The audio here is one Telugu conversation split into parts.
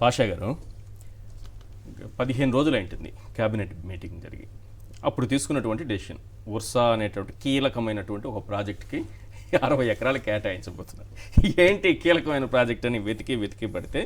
పాషా గారు 15 రోజులు అయింటుంది క్యాబినెట్ మీటింగ్ జరిగి. అప్పుడు తీసుకున్నటువంటి డెసిషన్ ఉర్సా అనేటువంటి కీలకమైనటువంటి ఒక ప్రాజెక్ట్కి 60 ఎకరాలు కేటాయించబోతున్నారు. ఏంటి కీలకమైన ప్రాజెక్ట్ అని వెతికి పడితే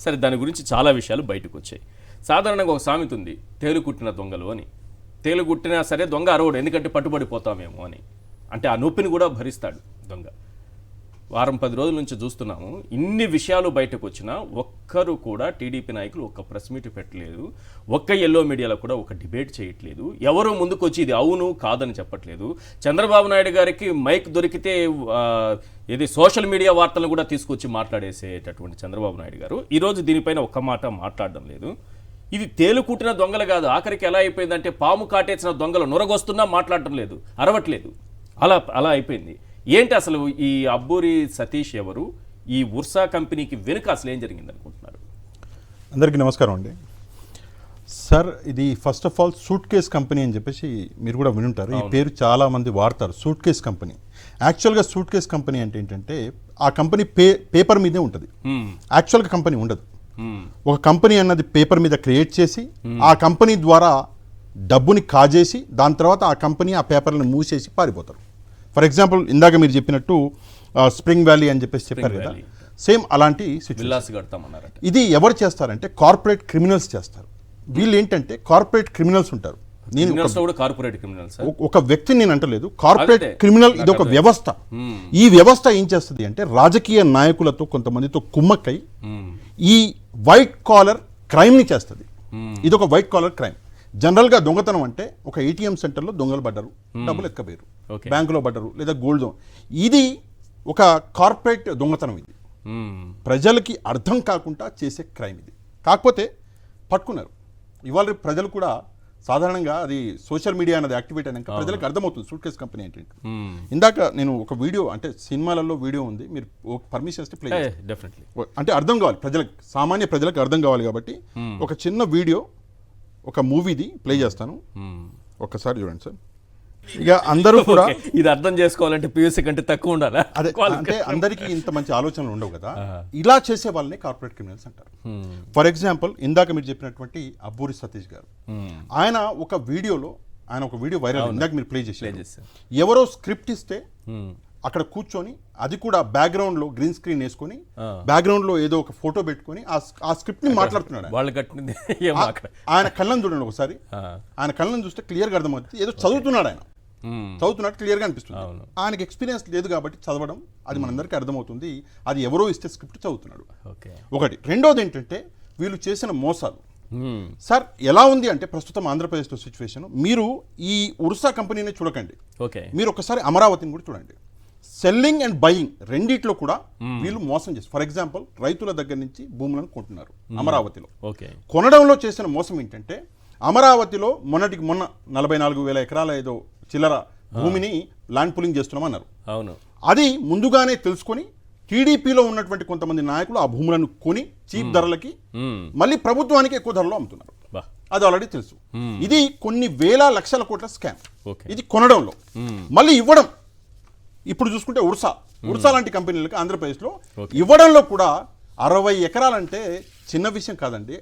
సరే దాని గురించి చాలా విషయాలు బయటకు వచ్చాయి. సాధారణంగా ఒక సామెత ఉంది, తేలుకుట్టిన దొంగలు అని. తేలుకుట్టినా సరే దొంగ అరవడు, ఎందుకంటే పట్టుబడిపోతామేమో అని. అంటే ఆ నొప్పిని కూడా భరిస్తాడు దొంగ. వారం 10 రోజుల నుంచి చూస్తున్నాము, ఇన్ని విషయాలు బయటకు వచ్చినా ఒక్కరు కూడా టీడీపీ నాయకులు ఒక్క ప్రెస్ మీట్ పెట్టలేదు, ఒక్క ఎల్లో మీడియాలో కూడా ఒక డిబేట్ చేయట్లేదు, ఎవరు ముందుకు వచ్చి ఇది అవును కాదని చెప్పట్లేదు. చంద్రబాబు నాయుడు గారికి మైక్ దొరికితే ఇది సోషల్ మీడియా వార్తలను కూడా తీసుకొచ్చి మాట్లాడేసేటటువంటి చంద్రబాబు నాయుడు గారు ఈరోజు దీనిపైన ఒక్క మాట మాట్లాడడం లేదు. ఇది తేలుకుట్టిన దొంగలు కాదు, ఆఖరికి ఎలా అయిపోయిందంటే పాము కాటేసిన దొంగలు నొరగొస్తున్నా మాట్లాడటం లేదు, అరవట్లేదు, అలా అయిపోయింది. ఏంటి అసలు ఈ అబ్బూరి సతీష్ ఎవరు, ఈ ఉర్సా కంపెనీకి వెనుక అసలు ఏం జరిగింది అనుకుంటున్నారు? అందరికీ నమస్కారం అండి. సార్, ఇది first of all suit case company అని చెప్పేసి మీరు కూడా వినుంటారు. ఈ పేరు చాలా మంది వాడతారు, సూట్ కేస్ కంపెనీ. యాక్చువల్గా సూట్ కేస్ కంపెనీ అంటే ఏంటంటే ఆ కంపెనీ పేపర్ మీదే ఉంటుంది, యాక్చువల్గా కంపెనీ ఉండదు. ఒక కంపెనీ అన్నది పేపర్ మీద క్రియేట్ చేసి ఆ కంపెనీ ద్వారా డబ్బుని కాజేసి దాని తర్వాత ఆ కంపెనీ ఆ పేపర్లను మూసేసి పారిపోతారు. ఫర్ ఎగ్జాంపుల్ ఇందాక మీరు చెప్పినట్టు స్ప్రింగ్ వ్యాలీ అని చెప్పేసి చెప్పారు కదా, సేమ్ అలాంటి సిచ్యువేషన్. ఇది ఎవరు చేస్తారంటే కార్పొరేట్ క్రిమినల్స్ చేస్తారు. వీళ్ళు ఏంటంటే కార్పొరేట్ క్రిమినల్స్ ఉంటారు. ఒక వ్యక్తిని నేను అంటలేదు, కార్పొరేట్ క్రిమినల్ ఇది ఒక వ్యవస్థ. ఈ వ్యవస్థ ఏం చేస్తుంది అంటే రాజకీయ నాయకులతో కొంతమందితో కుమ్మక్కై ఈ వైట్ కాలర్ క్రైమ్ ని చేస్తుంది. ఇది ఒక వైట్ కాలర్ క్రైమ్. జనరల్ గా దొంగతనం అంటే ఒక ఏటీఎం సెంటర్లో దొంగలు పడ్డారు, డబ్బులు ఎక్కబోయారు, బ్యాంకులో పడ్డారు, లేదా గోల్డ్. ఇది ఒక కార్పొరేట్ దొంగతనం. ఇది ప్రజలకి అర్థం కాకుండా చేసే క్రైమ్ ఇది. కాకపోతే పట్టుకున్నారు. ఇవాళ ప్రజలు కూడా సాధారణంగా అది సోషల్ మీడియా అనేది యాక్టివేట్ అయినాక ప్రజలకు అర్థమవుతుంది సూట్ కేస్ కంపెనీ ఏంటి. ఇందాక నేను ఒక వీడియో, అంటే సినిమాలలో వీడియో ఉంది, మీరు పర్మిషన్ ఇస్తే ప్లే డెఫినెట్లీ, అంటే అర్థం కావాలి ప్రజలకు, సామాన్య ప్రజలకు అర్థం కావాలి కాబట్టి ఒక చిన్న వీడియో, ఒక మూవీది ప్లే చేస్తాను, ఒక్కసారి చూడండి సార్. ఇక అందరూ కూడా ఇది అర్థం చేసుకోవాలంటే పియూసీ కంటే తక్కువ ఉండాలా? అదే, అంటే అందరికీ ఇంత మంచి ఆలోచనలు ఉండవు కదా. ఇలా చేసే వాళ్ళని కార్పొరేట్ క్రిమినల్స్ అంటారు. ఫర్ ఎగ్జాంపుల్ ఇందాక మీరు చెప్పినటువంటి అబ్బూరి సతీష్ గారు, ఆయన ఒక వీడియోలో, ఆయన ఒక వీడియో వైరల్, ఇందాక మీరు ప్లే చేశారు. ఎవరో స్క్రిప్ట్ ఇస్తే అక్కడ కూర్చొని, అది కూడా బ్యాక్గ్రౌండ్ లో గ్రీన్ స్క్రీన్ వేసుకొని బ్యాక్గ్రౌండ్ లో ఏదో ఒక ఫోటో పెట్టుకొని ఆ స్క్రిప్ట్ ని మాట్లాడుతున్నాడు. ఆయన కళ్ళను చూడండి ఒకసారి, ఆయన కళ్ళను చూస్తే క్లియర్ గా అర్థమవుతుంది ఏదో చదువుతున్నాడు. ఆయన చదువుతున్నట్టు క్లియర్ గా అనిపిస్తుంది. ఆయనకి ఎక్స్పీరియన్స్ లేదు కాబట్టి చదవడం అది మనందరికీ అర్థమవుతుంది, అది ఎవరో ఇస్తే స్క్రిప్ట్ చదువుతున్నాడు. ఒకటి. రెండోది ఏంటంటే వీళ్ళు చేసిన మోసాలు. సార్ ఎలా ఉంది అంటే ప్రస్తుతం ఆంధ్రప్రదేశ్లో సిచ్యువేషన్, మీరు ఈ ఉర్సా కంపెనీని చూడకండి, మీరు ఒకసారి అమరావతిని కూడా చూడండి. సెల్లింగ్ అండ్ బయింగ్ రెండిట్లో కూడా వీళ్ళు మోసం చేస్తారు. ఫర్ ఎగ్జాంపుల్ రైతుల దగ్గర నుంచి భూములను కొంటున్నారు అమరావతిలో. కొనడంలో చేసిన మోసం ఏంటంటే అమరావతిలో మొన్నటికి మొన్న 44,000 ఎకరాల ఏదో చిల్లర భూమిని ల్యాండ్ పూలింగ్ చేస్తున్నామన్నారు. అవును, అది ముందుగానే తెలుసుకొని టీడీపీలో ఉన్నటువంటి కొంతమంది నాయకులు ఆ భూములను కొని చీప్ ధరలకి మళ్ళీ ప్రభుత్వానికి ఎక్కువ ధరలో అమ్ముతున్నారు. అది ఆల్రెడీ తెలుసు. ఇది కొన్ని వేల లక్షల కోట్ల స్కామ్. ఇది కొనడంలో, మళ్ళీ ఇవ్వడం. ఇప్పుడు చూసుకుంటే ఉర్సా లాంటి కంపెనీలకు ఆంధ్రప్రదేశ్లో ఇవ్వడంలో కూడా 60 ఎకరాలంటే చిన్న విషయం కాదండి.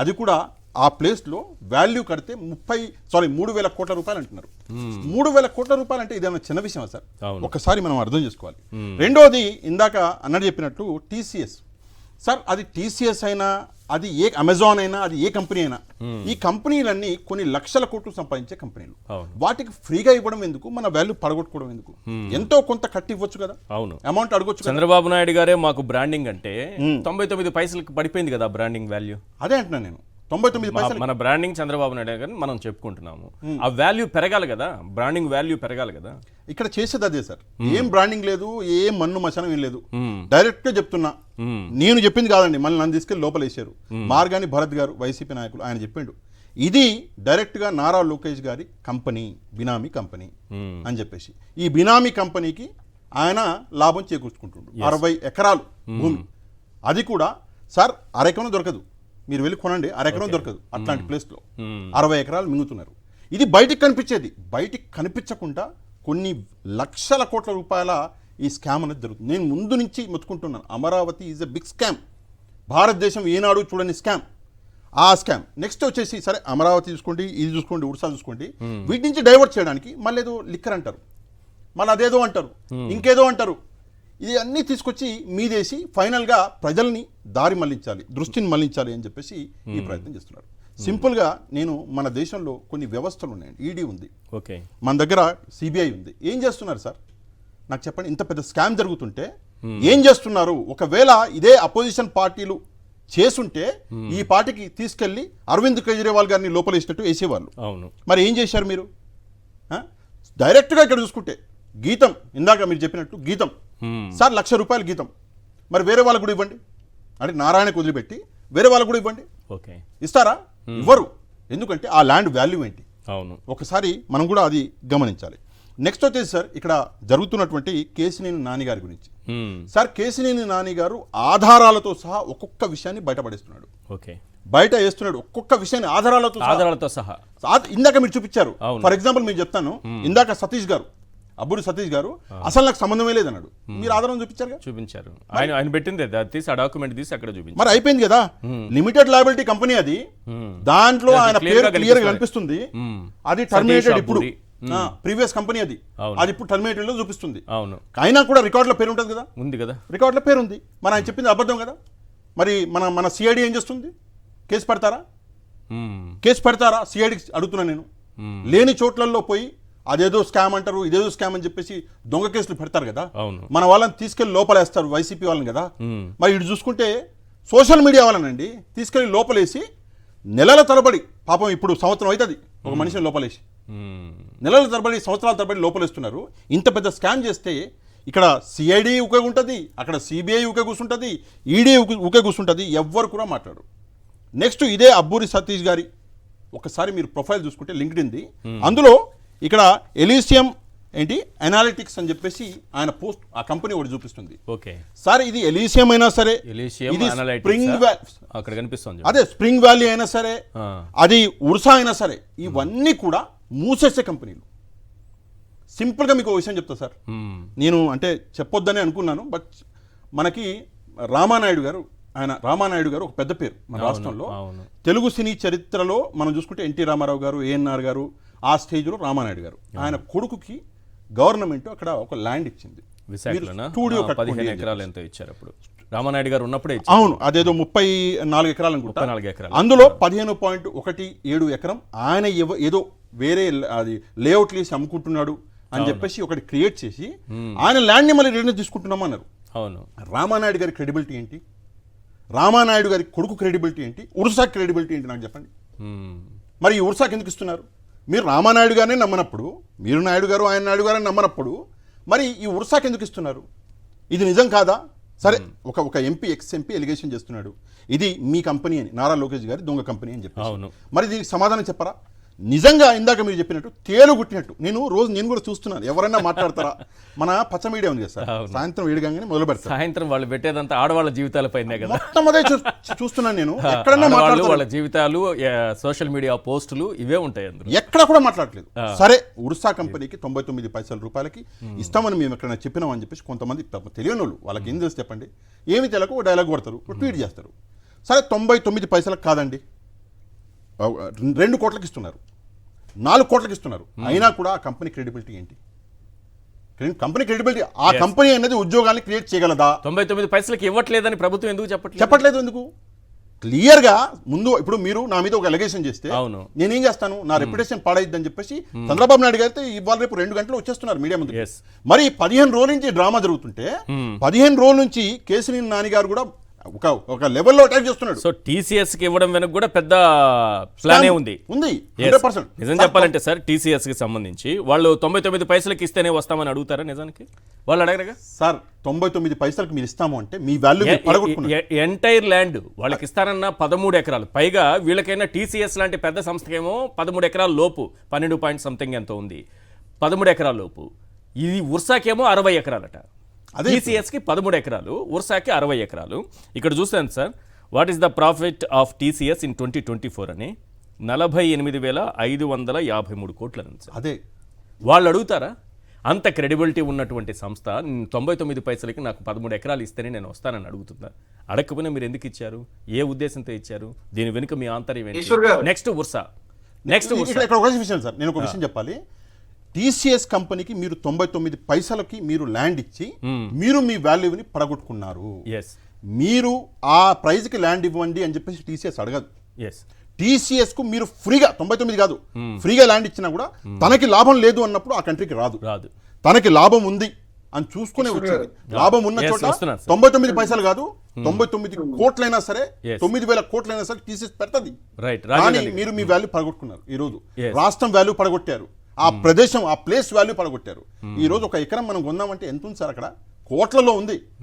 అది కూడా ఆ ప్లేస్లో వాల్యూ కడితే 3,000 కోట్ల రూపాయలు అంటున్నారు. 3,000 కోట్ల రూపాయలు అంటే ఇదేమన్నా చిన్న విషయమా సార్? ఒకసారి మనం అర్థం చేసుకోవాలి. రెండోది, ఇందాక అన్నది చెప్పినట్టు టీసీఎస్. సార్, అది టీసీఎస్ అయినా, అది ఏ అమెజాన్ అయినా, అది ఏ కంపెనీ అయినా, ఈ కంపెనీలన్నీ కొన్ని లక్షల కోట్లు సంపాదించే కంపెనీలు. వాటికి ఫ్రీగా ఇవ్వడం ఎందుకు, మన వాల్యూ పడగొట్టుకోవడం ఎందుకు? ఎంతో కొంత కట్టి ఇవ్వచ్చు కదా, అమౌంట్ అడగొచ్చు. చంద్రబాబు నాయుడు గారే మాకు బ్రాండింగ్ అంటే 99 పైసలకి పడిపోయింది కదా బ్రాండింగ్ వాల్యూ. అదే అంటున్నా నేను, 99 పైసలు. మన బ్రాండింగ్ చంద్రబాబు నాయుడు గారిని మనం చెప్పుకుంటున్నాము, ఆ వాల్యూ పెరగాలి కదా, బ్రాండింగ్ వాల్యూ పెరగాలి కదా. ఇక్కడ చేసేది అదే సార్. ఏం బ్రాండింగ్ లేదు, ఏం మన్ను మశానం ఏం లేదు. డైరెక్ట్ గా చెప్తున్నా, నేను చెప్పింది కాదండి, మళ్ళీ నన్ను తీసుకెళ్లి లోపల వేసారు. మార్గాని భరత్ గారు, వైసీపీ నాయకులు, ఆయన చెప్పిండు ఇది డైరెక్ట్ గా నారా లోకేష్ గారి కంపెనీ, బినామీ కంపెనీ అని చెప్పేసి. ఈ బినామీ కంపెనీకి ఆయన లాభం చేకూర్చుకుంటుండు. 60 ఎకరాలు భూమి, అది కూడా సార్ అరెకరం దొరకదు, మీరు వెళ్ళి కొనండి, అరెకరం దొరకదు. అట్లాంటి ప్లేస్లో 60 ఎకరాలు మింగుతున్నారు. ఇది బయటికి కనిపించేది. బయటికి కనిపించకుండా కొన్ని లక్షల కోట్ల రూపాయల ఈ స్కామ్ అనేది జరుగుతుంది. నేను ముందు నుంచి మొత్తుకుంటున్నాను, Amaravati is a big scam. భారతదేశం ఏనాడు చూడని స్కామ్. ఆ స్కామ్ నెక్స్ట్ వచ్చేసి సరే అమరావతి చూసుకోండి, ఇది చూసుకోండి, ఉడిసా చూసుకోండి, వీటి నుంచి డైవర్ట్ చేయడానికి మళ్ళీ ఏదో లిక్కర్ అంటారు, మళ్ళీ అదేదో అంటారు, ఇంకేదో అంటారు. ఇది అన్నీ తీసుకొచ్చి మీదేసి ఫైనల్గా ప్రజల్ని దారి మళ్లించాలి, దృష్టిని మళ్లించాలి అని చెప్పేసి ఈ ప్రయత్నం చేస్తున్నారు. సింపుల్గా నేను మన దేశంలో కొన్ని వ్యవస్థలు ఉన్నాయండి. ఈడీ ఉంది, ఓకే, మన దగ్గర సిబిఐ ఉంది. ఏం చేస్తున్నారు సార్ నాకు చెప్పండి? ఇంత పెద్ద స్కామ్ జరుగుతుంటే ఏం చేస్తున్నారు? ఒకవేళ ఇదే అపోజిషన్ పార్టీలు చేసుంటే ఈ పార్టీకి తీసుకెళ్లి అరవింద్ కేజ్రీవాల్ గారిని లోపలేసినట్టు వేసేవాళ్ళు. అవును, మరి ఏం చేశారు మీరు? డైరెక్ట్గా ఇక్కడ చూసుకుంటే గీతం, ఇందాక మీరు చెప్పినట్టు గీతం సార్ ₹1,00,000 గీతం, మరి వేరే వాళ్ళకు కూడా ఇవ్వండి అంటే నారాయణకు వదిలిపెట్టి వేరే వాళ్ళకు కూడా ఇవ్వండి. ఓకే, ఇస్తారా? ఇవ్వరు. ఎందుకంటే ఆ ల్యాండ్ వాల్యూ ఏంటి అవును, ఒకసారి మనం కూడా అది గమనించాలి. నెక్స్ట్ వచ్చేసి సార్ ఇక్కడ జరుగుతున్నటువంటి కేసినేని నాని గారి గురించి. సార్ కేసినేని నాని గారు ఆధారాలతో సహా ఒక్కొక్క విషయాన్ని బయటపడేస్తున్నాడు, ఓకే, బయట వేస్తున్నాడు ఒక్కొక్క విషయాన్ని ఆధారాలతో సహా. ఇందాక మీరు చూపించారు. ఫర్ ఎగ్జాంపుల్ మీరు చెప్తాను, ఇందాక సతీష్ గారు, అబ్బూరి సతీష్ గారు అసలు నాకు సంబంధమే లేదన్నాడు. మీరు ఆధారం చూపించారు, ఆయన పెట్టింది తీసి ఆ డాక్యుమెంట్ తీసి అక్కడ చూపించారు. మరి అయిపోయింది కదా, లిమిటెడ్ లయబిలిటీ కంపెనీ అది, దాంట్లో ఆయన పేరు క్లియర్ గా కనిపిస్తుంది. అది టర్మినేటెడ్, ఇప్పుడు ప్రీవియస్ కంపెనీ అది ఇప్పుడు టర్మినేటెడ్ లో చూపిస్తుంది. అవును, అయినా కూడా రికార్డులో పేరు ఉంటుంది కదా, ఉంది కదా, రికార్డులో పేరు ఉంది. మరి ఆయన చెప్పింది అబద్ధం కదా. మరి మన సిఐడి ఏం చేస్తుంది? కేసు పెడతారా? సిఐడి అడుగుతున్నా నేను. లేని చోట్లలో పోయి అదేదో స్కామ్ అంటారు, ఇదేదో స్కామ్ అని చెప్పేసి దొంగ కేసులు పెడతారు కదా, మన వాళ్ళని తీసుకెళ్లి లోపలేస్తారు, వైసీపీ వాళ్ళని కదా. మరి ఇటు చూసుకుంటే సోషల్ మీడియా వాళ్ళనండి తీసుకెళ్లి లోపలేసి నెలల తరబడి, పాపం ఇప్పుడు సంవత్సరం అవుతుంది ఒక మనిషిని లోపలేసి, నెలల తరబడి సంవత్సరాల తరబడి లోపలేస్తున్నారు. ఇంత పెద్ద స్కామ్ చేస్తే ఇక్కడ సిఐడి ఊకే ఉంటుంది, అక్కడ సిబిఐ ఊకే కూర్చుంటుంది, ఈడీ ఊకే కూర్చుంటుంది, ఎవ్వరు కూడా మాట్లాడు. నెక్స్ట్ ఇదే అబ్బూరి సతీష్ గారి ఒకసారి మీరు ప్రొఫైల్ చూసుకుంటే లింక్డ్ఇన్ది, అందులో ఇక్కడ ఎలీసియం ఏంటి అనాలిటిక్స్ అని చెప్పేసి ఆయన పోస్ట్ ఆ కంపెనీ ఒకటి చూపిస్తుంది. ఓకే సార్ ఇది ఎలీసియం అయినా సరే, ఇది అక్కడ కనిపిస్తుంది, అదే స్ప్రింగ్ వ్యాలీ అయినా సరే, అది ఉర్సా అయినా సరే, ఇవన్నీ కూడా మూసేసే కంపెనీలు. సింపుల్గా మీకు ఒక విషయం చెప్తా సార్, నేను అంటే చెప్పొద్దని అనుకున్నాను, బట్ మనకి రామానాయుడు గారు ఒక పెద్ద పేరు మన రాష్ట్రంలో. తెలుగు సినీ చరిత్రలో మనం చూసుకుంటే ఎన్టీ రామారావు గారు, ఏఎన్ఆర్ గారు, ఆ స్టేజ్లో రామానాయుడు గారు, ఆయన కొడుకుకి గవర్నమెంట్ అక్కడ ఒక ల్యాండ్ ఇచ్చింది, స్టూడియో 15 ఎకరాలు ఎంతో ఇచ్చారు అప్పుడు రామానాయుడు గారు ఉన్నప్పుడే. అవును, అదేదో 34 ఎకరాలు అనుకుంటా. అందులో 15.17 ఎకరం ఆయన ఏదో వేరే అది లేఅవుట్ లేసి అమ్ముకుంటున్నాడు అని చెప్పేసి ఒకటి క్రియేట్ చేసి ఆయన ల్యాండ్ని మళ్ళీ రిటర్న్ తీసుకుంటున్నాం అన్నారు. అవును, రామానాయుడు గారి క్రెడిబిలిటీ ఏంటి? రామానాయుడు గారి కొడుకు క్రెడిబిలిటీ ఏంటి? ఉర్సా క్రెడిబిలిటీ ఏంటి నాకు చెప్పండి. మరి ఈ ఉర్సాకి ఎందుకు ఇస్తున్నారు? మీరు రామానాయుడు గారినే నమ్మనప్పుడు, మీరు నాయుడు గారు ఆయన నాయుడు గారని నమ్మనప్పుడు, మరి ఈ ఉర్సాకి ఎందుకు ఇస్తున్నారు? ఇది నిజం కాదా? సరే, ఒక ఎంపీ ఎక్స్ ఎంపీ ఎలిగేషన్ చేస్తున్నాడు, ఇది మీ కంపెనీ అని, నారా లోకేష్ గారి దొంగ కంపెనీ అని చెప్పి. మరి దీనికి సమాధానం చెప్పరా? నిజంగా ఇందాక మీరు చెప్పినట్టు తేలు గుట్టినట్టు నేను కూడా చూస్తున్నాను, ఎవరైనా మాట్లాడతారా? మన పచ్చ మీడియా ఉంది కదా సార్, సాయంత్రం 7 గంటనే మొదలు పెడతారు. సాయంత్రం వాళ్ళు పెట్టేదంతా ఆడవాళ్ళ జీవితాలపైనే కదా, మొత్తం అదే చూస్తున్నాను నేను. ఎక్కడన్నా మాట్లాడతారు, వాళ్ళ జీవితాలు, సోషల్ మీడియా పోస్టులు ఇవే ఉంటాయి, ఎక్కడ కూడా మాట్లాడలేదు. సరే, ఉర్సా కంపెనీకి 99 పైసల రూపాయలకి ఇస్తామని మేము ఎక్కడైనా చెప్పినాం అని చెప్పేసి కొంతమంది తెలియని వాళ్ళు, వాళ్ళకి ఏం తెలుసు చెప్పండి, ఏమి తెలియక ఒక డైలాగ్ కొడతారు, ట్వీట్ చేస్తారు. సరే, 99 పైసలకు కాదండి, 2 కోట్లకి ఇస్తున్నారు, 4 కోట్లకి ఇస్తున్నారు, అయినా కూడా ఆ కంపెనీ క్రెడిబిలిటీ ఏంటి? కంపెనీ క్రెడిబిలిటీ, ఆ కంపెనీ అనేది ఉద్యోగాన్ని క్రియేట్ చేయగలదా? 99 పైసలకి ఇవ్వట్లేదని ప్రభుత్వం ఎందుకు చెప్పట్లేదు? ఎందుకు? క్లియర్గా ముందు ఇప్పుడు మీరు నా మీద ఒక అలిగేషన్ చేస్తే నేనేం చేస్తాను, నా రెప్యుటేషన్ పాడైద్దని చెప్పేసి చంద్రబాబు నాయుడు గారితో ఇవాళ రేపు 2 గంటలు వచ్చేస్తున్నారు మీడియా ముందు. మరి 15 రోజుల నుంచి డ్రామా జరుగుతుంటే 15 రోజుల నుంచి కేసినేని నాని గారు కూడా ఒక లెవెల్లో అటాక్ చేస్తున్నాడు. సో టీసీఎస్ కి ఇవ్వడం వెనక కూడా పెద్ద ప్లానే ఉంది. 100%. నిజం చెప్పాలంటే సార్, టీసీఎస్ కి సంబంధించి వాళ్ళు 99 పైసలకి ఇస్తేనే వస్తామని అడుగుతారా? నిజానికి వాళ్ళు అడగరగా సార్. 99 పైసలకి మీరు ఇస్తాము అంటే మీ వాల్యూ ఎంటైర్ ల్యాండ్ వాళ్ళకి ఇస్తారన్న 13 ఎకరాలు పైగా, వీళ్ళకైనా టీసీఎస్ లాంటి పెద్ద సంస్థకేమో 13 ఎకరాల లోపు, 12 పాయింట్ సంథింగ్ ఎంతో ఉంది, 13 ఎకరాల లోపు. ఇది ఉర్సాకేమో 60 ఎకరాలట. టీసీఎస్కి 13 ఎకరాలు, ఉర్సాకి 60 ఎకరాలు. ఇక్కడ చూస్తాను sir, what is the profit of TCS in 2024 అని 48,553 కోట్లు అని సార్. అదే వాళ్ళు అడుగుతారా? అంత క్రెడిబిలిటీ ఉన్నటువంటి సంస్థ 99 పైసలకి నాకు 13 ఎకరాలు ఇస్తేనే నేను వస్తానని అడుగుతుందా? అడగకపోయినా మీరు ఎందుకు ఇచ్చారు? ఏ ఉద్దేశంతో ఇచ్చారు? దీని వెనుక మీ ఆంతర్యం ఏంటి? ఈశ్వర్ గారు. నెక్స్ట్ ఉర్సా ఇక్కడ ఒక విషయం సార్, నేను ఒక విషయం చెప్పాలి. టీసీఎస్ కంపెనీకి మీరు 99 పైసలకి మీరు ల్యాండ్ ఇచ్చి మీరు మీ వాల్యూని పడగొట్టుకున్నారు. ఎస్ మీరు ఆ ప్రైజ్కి ల్యాండ్ ఇవ్వండి అని చెప్పేసి టీసీఎస్ అడగదు. ఎస్ టీసీఎస్ కు మీరు ఫ్రీగా 99 కాదు ఫ్రీగా ల్యాండ్ ఇచ్చినా కూడా తనకి లాభం లేదు అన్నప్పుడు ఆ కంట్రీకి రాదు. తనకి లాభం ఉంది అని చూసుకునే వచ్చేది. లాభం ఉన్న Yes, చోట వస్తున్నాను, sir. 99 పైసలు కాదు 99 కోట్లైనా సరే 9,000 కోట్లైనా సరే టీసీఎస్ పెడతది. రైట్. కానీ మీరు మీ వాల్యూ పడగొట్టుకున్నారు. ఈ రోజు Yes. రాష్ట్రం వాల్యూ పడగొట్టారు, ఆ ప్రదేశం ఆ ప్లేస్ వాల్యూ పడగొట్టారు. ఈ రోజు ఒక ఎకరం మనం కొందామంటే ఎంత ఉంది సార్? అక్కడ కోట్లలో ఉంది.